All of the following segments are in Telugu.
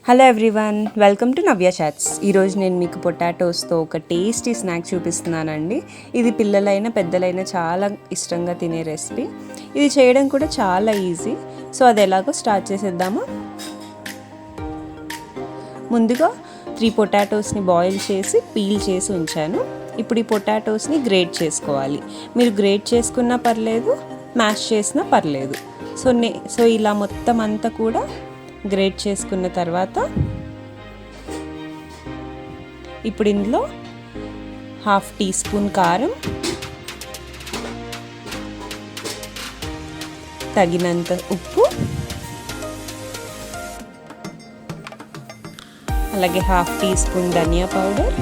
Hello everyone, welcome to Navya chats. ఈరోజు నేను మీకు పొటాటోస్తో ఒక టేస్టీ స్నాక్ చూపిస్తున్నానండి. ఇది పిల్లలైనా పెద్దలైనా చాలా ఇష్టంగా తినే రెసిపీ. ఇది చేయడం కూడా చాలా ఈజీ. సో అది ఎలాగో స్టార్ట్ చేసేద్దామా. ముందుగా 3 పొటాటోస్ని బాయిల్ చేసి పీల్ చేసి ఉంచాను. ఇప్పుడు ఈ పొటాటోస్ని గ్రేట్ చేసుకోవాలి. మీరు గ్రేట్ చేసుకున్నా పర్లేదు, మ్యాష్ చేసినా పర్లేదు. సో ఇలా మొత్తం అంతా కూడా గ్రేట్ చేసుకున్న తర్వాత ఇప్పుడు ఇందులో 1/2 టీ స్పూన్ కారం, తగినంత ఉప్పు, అలాగే 1/2 టీ స్పూన్ ధనియా పౌడర్,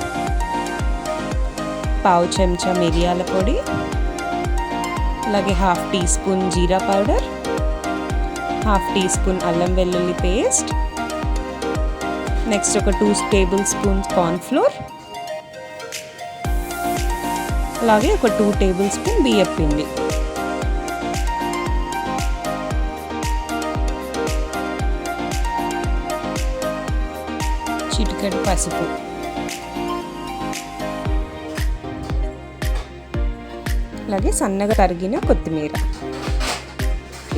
1/2 చెంచా మిరియాల పొడి, అలాగే 1/2 టీ స్పూన్ జీరా పౌడర్, 1/2 టీ స్పూన్ అల్లం వెల్లుల్లి పేస్ట్, నెక్స్ట్ ఒక 2 టేబుల్ స్పూన్స్ కార్న్ఫ్లోర్, అలాగే ఒక 2 టేబుల్ స్పూన్ బియ్యం పిండి. చిటికెడు పసుపు, అలాగే సన్నగా తరిగిన కొత్తిమీర.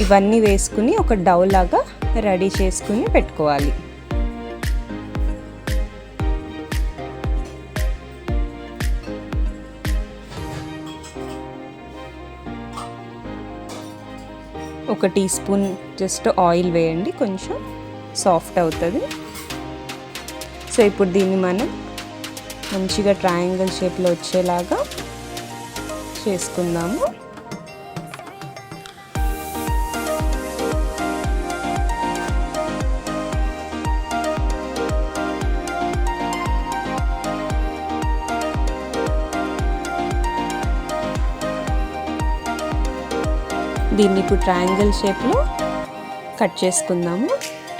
ఇవన్నీ వేసుకుని ఒక డౌ లాగా రెడీ చేసుకుని పెట్టుకోవాలి. ఒక టీ స్పూన్ జస్ట్ ఆయిల్ వేయండి, కొంచెం సాఫ్ట్ అవుతుంది. సో ఇప్పుడు దీన్ని మనం మంచిగా ట్రయాంగిల్ షేప్లో వచ్చేలాగా చేసుకుందాము. దీన్ని ఇప్పుడు ట్రయాంగిల్ షేప్లో కట్ చేసుకుందాము.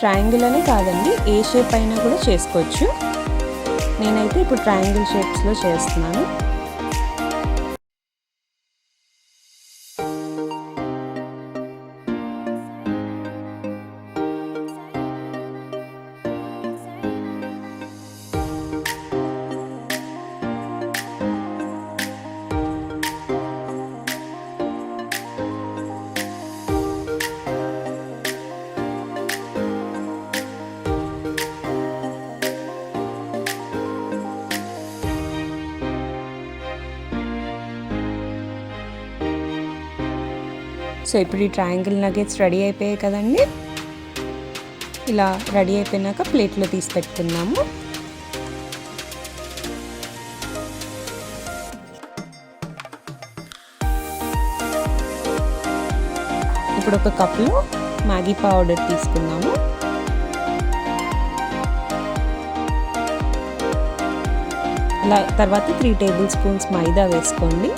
ట్రయాంగిల్ అనే కాదండి, ఏ షేప్ అయినా కూడా చేసుకోవచ్చు. నేనైతే ఇప్పుడు ట్రయాంగిల్ షేప్స్లో చేస్తున్నాను. సో ఇప్పుడు ఈ ట్రయాంగిల్ నగెట్స్ రెడీ అయిపోయాయి కదండి. ఇలా రెడీ అయిపోయినాక ప్లేట్లో తీసి పెట్టుకుందాము. ఇప్పుడు ఒక కప్లో మ్యాగీ పౌడర్ తీసుకుందాము. అలా తర్వాత 3 టేబుల్ స్పూన్స్ మైదా వేసుకోండి.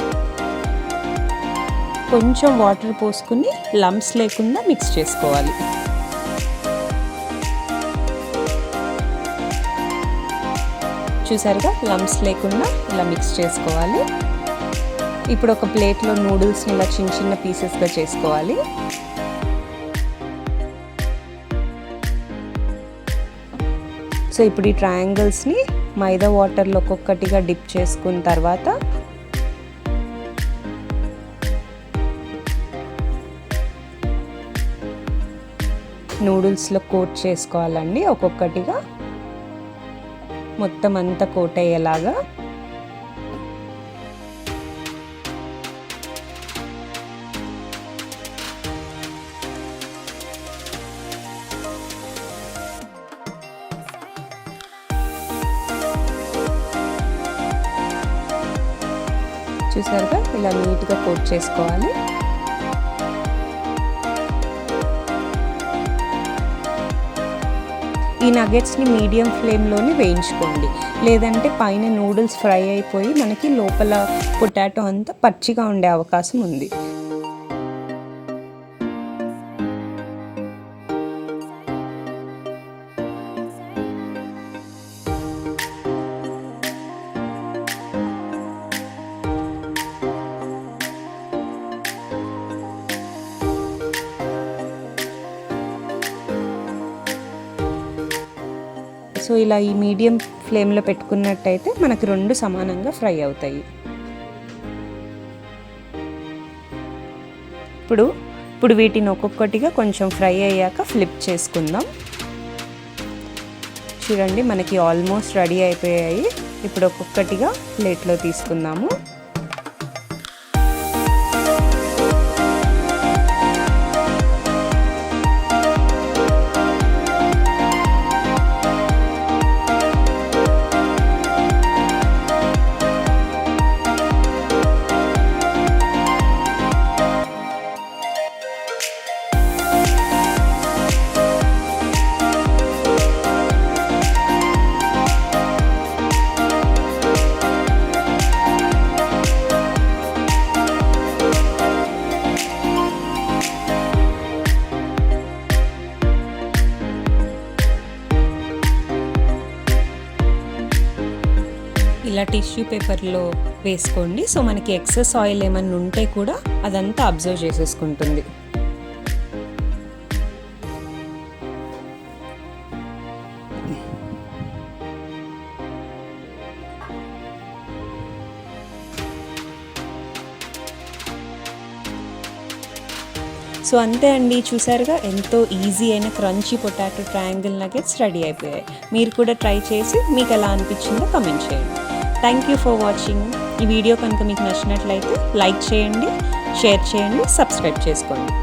కొంచెం వాటర్ పోసుకుని లంప్స్ లేకుండా మిక్స్ చేసుకోవాలి. చూసారుగా, లంప్స్ లేకుండా ఇలా మిక్స్ చేసుకోవాలి. ఇప్పుడు ఒక ప్లేట్లో నూడిల్స్ని ఇలా చిన్న చిన్న పీసెస్గా చేసుకోవాలి. సో ఇప్పుడు ఈ ట్రయాంగిల్స్ని మైదా వాటర్లో ఒక్కొక్కటిగా డిప్ చేసుకున్న తర్వాత నూడిల్స్లో కోట్ చేసుకోవాలండి. ఒక్కొక్కటిగా మొత్తం అంతా కోట్ అయ్యేలాగా. చూసారుగా, ఇలా నీట్గా కోట్ చేసుకోవాలి. ఈ నగెట్స్ని మీడియం ఫ్లేమ్లోనే వేయించుకోండి, లేదంటే పైన నూడిల్స్ ఫ్రై అయిపోయి మనకి లోపల పొటాటో అంతా పచ్చిగా ఉండే అవకాశం ఉంది. సో ఇలా ఈ మీడియం ఫ్లేమ్లో పెట్టుకున్నట్టయితే మనకు రెండు సమానంగా ఫ్రై అవుతాయి. ఇప్పుడు వీటిని ఒక్కొక్కటిగా కొంచెం ఫ్రై అయ్యాక ఫ్లిప్ చేసుకుందాం. చూడండి మనకి ఆల్మోస్ట్ రెడీ అయిపోయాయి. ఇప్పుడు ఒక్కొక్కటిగా ప్లేట్లో తీసుకుందాము. ఇలా టిష్యూ పేపర్లో వేసుకోండి. సో మనకి ఎక్సెస్ ఆయిల్ ఏమన్నా ఉంటే కూడా అదంతా అబ్జర్వ్ చేసేసుకుంటుంది. సో అంతే అండి, చూసారుగా ఎంతో ఈజీ అయిన crunchy potato triangle nuggets ready అయిపోయాయి. మీరు కూడా ట్రై చేసి మీకు ఎలా అనిపించిందో కమెంట్ చేయండి. Thank you for watching. ఈ వీడియో కనుక మీకు నచ్చినట్లయితే లైక్ చేయండి, షేర్ చేయండి, సబ్స్క్రైబ్ చేసుకోండి.